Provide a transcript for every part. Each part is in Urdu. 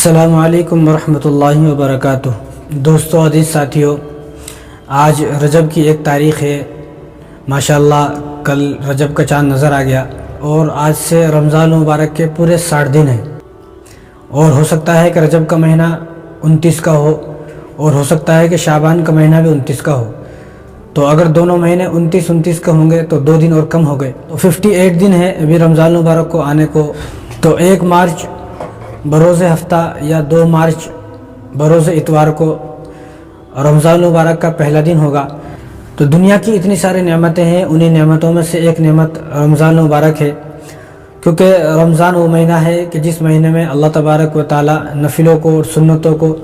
السلام علیکم ورحمۃ اللہ وبرکاتہ۔ دوستو عزیز ساتھیو، آج رجب کی ایک تاریخ ہے۔ ماشاءاللہ کل رجب کا چاند نظر آ گیا اور آج سے رمضان المبارک کے پورے 60 دن ہیں، اور ہو سکتا ہے کہ رجب کا مہینہ 29 کا ہو، اور ہو سکتا ہے کہ شعبان کا مہینہ بھی 29 کا ہو۔ تو اگر دونوں مہینے 29 کا ہوں گے تو 2 دن اور کم ہو گئے، تو 58 دن ہے ابھی رمضان المبارک کو آنے کو۔ تو 1 مارچ بروز ہفتہ یا 2 مارچ بروز اتوار کو رمضان المبارک کا پہلا دن ہوگا۔ تو دنیا کی اتنی ساری نعمتیں ہیں، انہی نعمتوں میں سے ایک نعمت رمضان المبارک ہے، کیونکہ رمضان وہ مہینہ ہے کہ جس مہینے میں اللہ تبارک و تعالی نفلوں کو اور سنتوں کو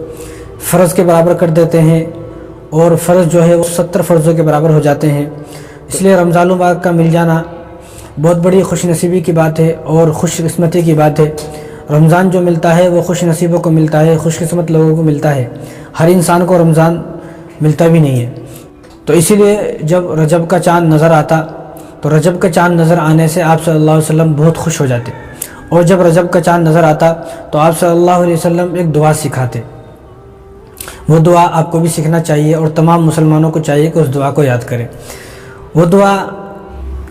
فرض کے برابر کر دیتے ہیں، اور فرض جو ہے وہ 70 فرضوں کے برابر ہو جاتے ہیں۔ اس لیے رمضان المبارک کا مل جانا بہت بڑی خوش نصیبی کی بات ہے اور خوش قسمتی کی بات ہے۔ رمضان جو ملتا ہے وہ خوش نصیبوں کو ملتا ہے، خوش قسمت لوگوں کو ملتا ہے، ہر انسان کو رمضان ملتا بھی نہیں ہے۔ تو اسی لیے جب رجب کا چاند نظر آتا تو رجب کا چاند نظر آنے سے آپ صلی اللہ علیہ وسلم بہت خوش ہو جاتے، اور جب رجب کا چاند نظر آتا تو آپ صلی اللہ علیہ وسلم ایک دعا سکھاتے۔ وہ دعا آپ کو بھی سیکھنا چاہیے اور تمام مسلمانوں کو چاہیے کہ اس دعا کو یاد کریں۔ وہ دعا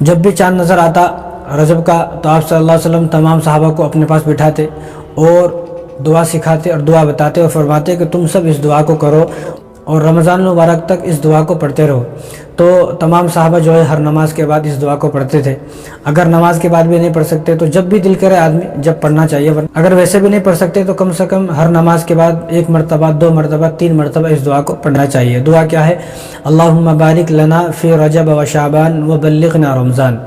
جب بھی چاند نظر آتا رجب کا تو آپ صلی اللہ علیہ وسلم تمام صحابہ کو اپنے پاس بٹھاتے اور دعا سکھاتے اور دعا بتاتے اور فرماتے کہ تم سب اس دعا کو کرو اور رمضان المبارک تک اس دعا کو پڑھتے رہو۔ تو تمام صحابہ جو ہے ہر نماز کے بعد اس دعا کو پڑھتے تھے۔ اگر نماز کے بعد بھی نہیں پڑھ سکتے تو جب بھی دل کرے آدمی جب پڑھنا چاہیے، اگر ویسے بھی نہیں پڑھ سکتے تو کم سے کم ہر نماز کے بعد 1 مرتبہ 2 مرتبہ 3 مرتبہ اس دعا کو پڑھنا چاہیے۔ دعا کیا ہے؟ اللہم بارک لنا فی رجب و شعبان و بلغنا رمضان۔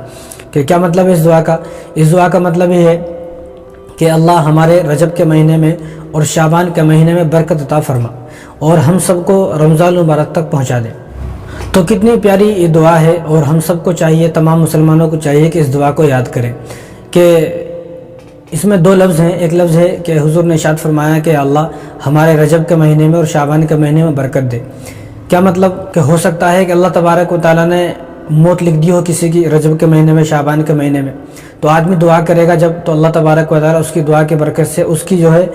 کہ کیا مطلب ہے اس دعا کا؟ اس دعا کا مطلب یہ ہے کہ اللہ ہمارے رجب کے مہینے میں اور شعبان کے مہینے میں برکت عطا فرما اور ہم سب کو رمضان المبارک تک پہنچا دے۔ تو کتنی پیاری یہ دعا ہے، اور ہم سب کو چاہیے، تمام مسلمانوں کو چاہیے کہ اس دعا کو یاد کریں۔ کہ اس میں 2 لفظ ہیں، ایک لفظ ہے کہ حضور نے ارشاد فرمایا کہ اللہ ہمارے رجب کے مہینے میں اور شعبان کے مہینے میں برکت دے۔ کیا مطلب؟ کہ ہو سکتا ہے کہ اللہ تبارک و تعالیٰ نے موت لکھ دی ہو کسی کی رجب کے مہینے میں، شعبان کے مہینے میں، تو آدمی دعا کرے گا جب، تو اللہ تبارک و تعالیٰ اس کی دعا کی برکت سے اس کی جو ہے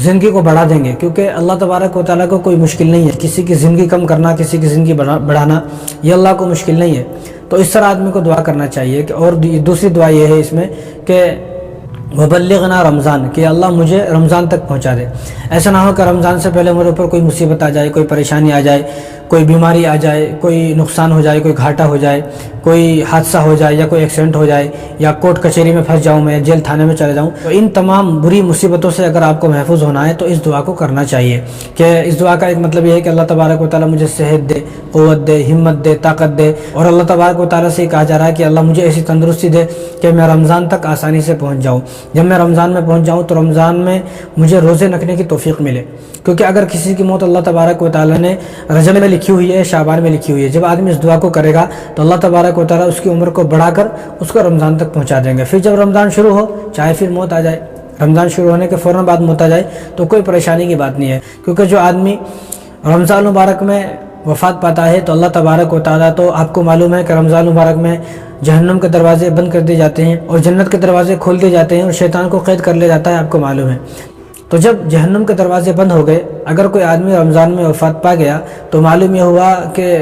زندگی کو بڑھا دیں گے، کیونکہ اللہ تبارک و تعالیٰ کو کوئی مشکل نہیں ہے کسی کی زندگی کم کرنا، کسی کی زندگی بڑھانا، یہ اللہ کو مشکل نہیں ہے۔ تو اس طرح آدمی کو دعا کرنا چاہیے۔ اور دوسری دعا یہ ہے اس میں کہ وبلغنا رمضان، کہ اللہ مجھے رمضان تک پہنچا دے۔ ایسا نہ ہو کہ رمضان سے پہلے میرے اوپر کوئی مصیبت آ جائے، کوئی پریشانی آ جائے، کوئی بیماری آ جائے، کوئی نقصان ہو جائے، کوئی گھاٹا ہو جائے، کوئی حادثہ ہو جائے، یا کوئی ایکسیڈنٹ ہو جائے، یا کورٹ کچہری میں پھنس جاؤں میں، جیل تھانے میں چلے جاؤں۔ تو ان تمام بری مصیبتوں سے اگر آپ کو محفوظ ہونا ہے تو اس دعا کو کرنا چاہیے۔ کہ اس دعا کا ایک مطلب یہ ہے کہ اللہ تبارک و تعالیٰ مجھے صحت دے، قوت دے، ہمت دے، طاقت دے، اور اللہ تبارک و تعالیٰ سے یہ کہا جا رہا ہے کہ اللہ مجھے ایسی تندرستی دے کہ میں رمضان تک آسانی سے پہنچ جاؤں۔ جب میں رمضان میں پہنچ جاؤں تو رمضان میں مجھے روزے رکھنے کی توفیق ملے، کیونکہ اگر کسی کی موت اللہ تبارک و تعالیٰ نے رجب میں لکھی ہوئی ہے، شعبان میں لکھی ہوئی ہے، جب آدمی اس دعا کو کرے گا تو اللہ تبارک و تعالیٰ اس کی عمر کو بڑھا کر اس کو رمضان تک پہنچا دیں گے۔ پھر جب رمضان شروع ہو، چاہے پھر موت آ جائے، رمضان شروع ہونے کے فوراً بعد موت آ جائے تو کوئی پریشانی کی بات نہیں ہے، کیونکہ جو آدمی رمضان مبارک میں وفات پاتا ہے تو اللہ تبارک و تعالیٰ، تو آپ کو معلوم ہے کہ رمضان مبارک میں جہنم کے دروازے بند کر دیے جاتے ہیں اور جنت کے دروازے کھول دیے جاتے ہیں اور شیطان کو قید کر لیا جاتا ہے، آپ کو معلوم ہے۔ تو جب جہنم کے دروازے بند ہو گئے، اگر کوئی آدمی رمضان میں وفات پا گیا تو معلوم یہ ہوا کہ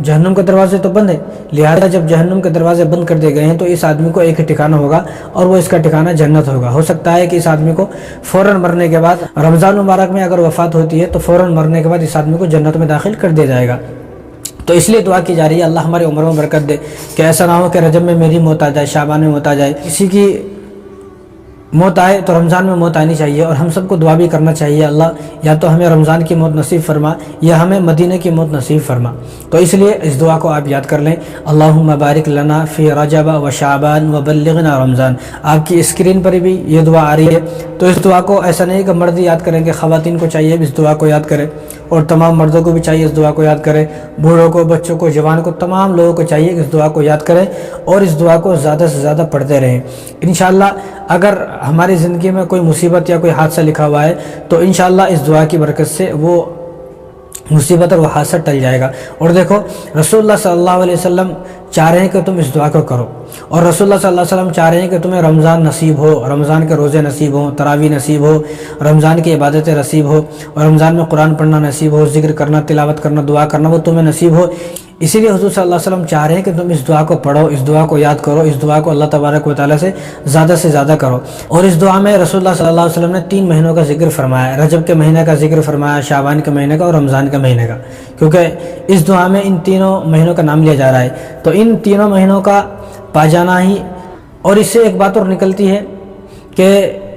جہنم کے دروازے تو بند ہیں، لہذا جب جہنم کے دروازے بند کر دیے گئے ہیں تو اس آدمی کو ایک ہی ٹھکانہ ہوگا، اور وہ اس کا ٹھکانہ جنت ہوگا۔ ہو سکتا ہے کہ اس آدمی کو فوراً مرنے کے بعد، رمضان مبارک میں اگر وفات ہوتی ہے تو فوراً مرنے کے بعد اس آدمی کو جنت میں داخل کر دیا جائے گا۔ تو اس لیے دعا کی جا رہی ہے اللہ ہماری عمر میں برکت دے، کہ ایسا نہ ہو کہ رجب میں میری موت آ جائے، شعبان میں موت آ جائے، کسی کی موت آئے تو رمضان میں موت آنی چاہیے۔ اور ہم سب کو دعا بھی کرنا چاہیے، اللہ یا تو ہمیں رمضان کی موت نصیب فرما یا ہمیں مدینہ کی موت نصیب فرما۔ تو اس لیے اس دعا کو آپ یاد کر لیں، اللہم بارک لنا فی رجب و شعبان و بلغنا رمضان۔ آپ کی اسکرین پر بھی یہ دعا آ رہی ہے، تو اس دعا کو ایسا نہیں کہ مرد یاد کریں کہ خواتین کو چاہیے اس دعا کو یاد کریں، اور تمام مردوں کو بھی چاہیے اس دعا کو یاد کریں، بوڑھوں کو، بچوں کو، جوان کو، تمام لوگوں کو چاہیے کہ اس دعا کو یاد کریں اور اس دعا کو زیادہ سے زیادہ پڑھتے رہیں۔ انشاءاللہ اگر ہماری زندگی میں کوئی مصیبت یا کوئی حادثہ لکھا ہوا ہے تو انشاءاللہ اس دعا کی برکت سے وہ مصیبت اور وہ حادثہ ٹل جائے گا۔ اور دیکھو رسول اللہ صلی اللہ علیہ وسلم چاہ رہے ہیں کہ تم اس دعا کو کرو، اور رسول اللہ صلی اللہ علیہ وسلم چاہ رہے ہیں کہ تمہیں رمضان نصیب ہو، رمضان کے روزے نصیب ہوں، تراویح نصیب ہو، رمضان کی عبادتیں نصیب ہو، اور رمضان میں قرآن پڑھنا نصیب ہو، ذکر کرنا، تلاوت کرنا، دعا کرنا وہ تمہیں نصیب ہو۔ اسی لیے حضور صلی اللہ علیہ وسلم چاہ رہے ہیں کہ تم اس دعا کو پڑھو، اس دعا کو یاد کرو، اس دعا کو اللہ تبارک و تعالیٰ سے زیادہ کرو۔ اور اس دعا میں رسول اللہ صلی اللہ علیہ وسلم نے 3 مہینوں کا ذکر فرمایا، رجب کے مہینے کا ذکر فرمایا، شعبان کے مہینے کا اور رمضان کے مہینے کا، کیونکہ اس دعا میں ان تینوں مہینوں کا نام لیا جا رہا ہے۔ تو ان تینوں مہینوں کا پا جانا ہی، اور اس سے ایک بات اور نکلتی ہے کہ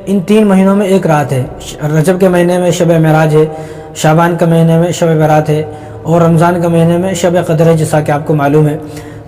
ان 3 مہینوں میں ایک رات ہے۔ رجب کے مہینے میں شب معراج ہے، شعبان کے مہینے میں شب برات ہے، اور رمضان کے مہینے میں شب قدر ہے، جیسا کہ آپ کو معلوم ہے۔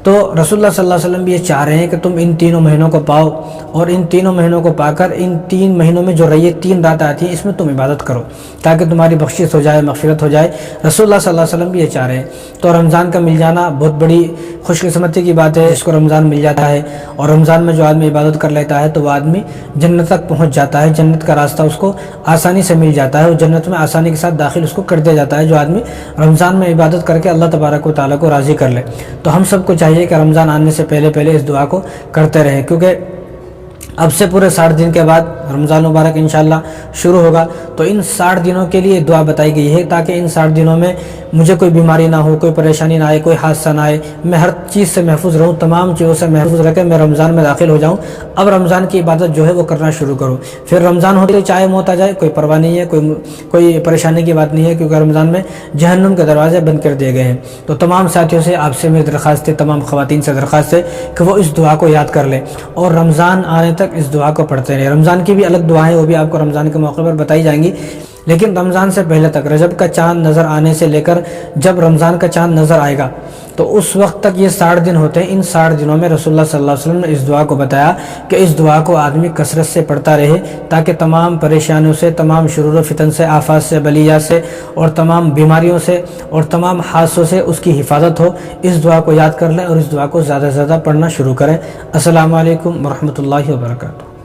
تو رسول اللہ صلی اللہ علیہ وسلم بھی یہ چاہ رہے ہیں کہ تم ان تینوں مہینوں کو پاؤ، اور ان تینوں مہینوں کو پا کر ان 3 مہینوں میں جو رہی 3 راتیں آتی ہیں اس میں تم عبادت کرو تاکہ تمہاری بخشش ہو جائے، مغفرت ہو جائے۔ رسول اللہ صلی اللہ علیہ وسلم بھی یہ چاہ رہے ہیں۔ تو رمضان کا مل جانا بہت بڑی خوش قسمتی کی بات ہے، جس کو رمضان مل جاتا ہے، اور رمضان میں جو آدمی عبادت کر لیتا ہے تو وہ آدمی جنت تک پہنچ جاتا ہے، جنت کا راستہ اس کو آسانی سے مل جاتا ہے، وہ جنت میں آسانی کے ساتھ داخل اس کو کر دیا جاتا ہے جو آدمی رمضان میں عبادت کر کے اللہ تبارک و تعالیٰ کو راضی کر لے۔ تو ہم سب کو چاہیے کہ رمضان آنے سے پہلے اس دعا کو کرتے رہیں، کیونکہ اب سے پورے 60 دن کے بعد رمضان مبارک انشاءاللہ شروع ہوگا۔ تو ان 60 دنوں کے لیے دعا بتائی گئی ہے تاکہ ان 60 دنوں میں مجھے کوئی بیماری نہ ہو، کوئی پریشانی نہ آئے، کوئی حادثہ نہ آئے، میں ہر چیز سے محفوظ رہوں، تمام چیزوں سے محفوظ رہ کے میں رمضان میں داخل ہو جاؤں۔ اب رمضان کی عبادت جو ہے وہ کرنا شروع کروں، پھر رمضان ہوتے چاہے موت آ جائے کوئی پرواہ نہیں ہے، کوئی پریشانی کی بات نہیں ہے، کیونکہ رمضان میں جہنم کے دروازے بند کر دیے گئے ہیں۔ تو تمام ساتھیوں سے آپ سے میری درخواست ہے، تمام خواتین سے درخواست ہے کہ وہ اس دعا کو یاد کر لیں اور رمضان آنے تک اس دعا کو پڑھتے رہیں۔ رمضان کی بھی الگ دعائیں وہ بھی آپ کو رمضان کے موقع پر بتائی جائیں گی، لیکن رمضان سے پہلے تک، رجب کا چاند نظر آنے سے لے کر جب رمضان کا چاند نظر آئے گا تو اس وقت تک یہ 60 دن ہوتے ہیں۔ ان 60 دنوں میں رسول اللہ صلی اللہ علیہ وسلم نے اس دعا کو بتایا کہ اس دعا کو آدمی کثرت سے پڑھتا رہے تاکہ تمام پریشانیوں سے، تمام شرور و فتن سے، آفات سے، بلیات سے، اور تمام بیماریوں سے اور تمام حادثوں سے اس کی حفاظت ہو۔ اس دعا کو یاد کر لیں اور اس دعا کو زیادہ سے زیادہ پڑھنا شروع کریں۔ السلام علیکم ورحمۃ اللہ وبرکاتہ۔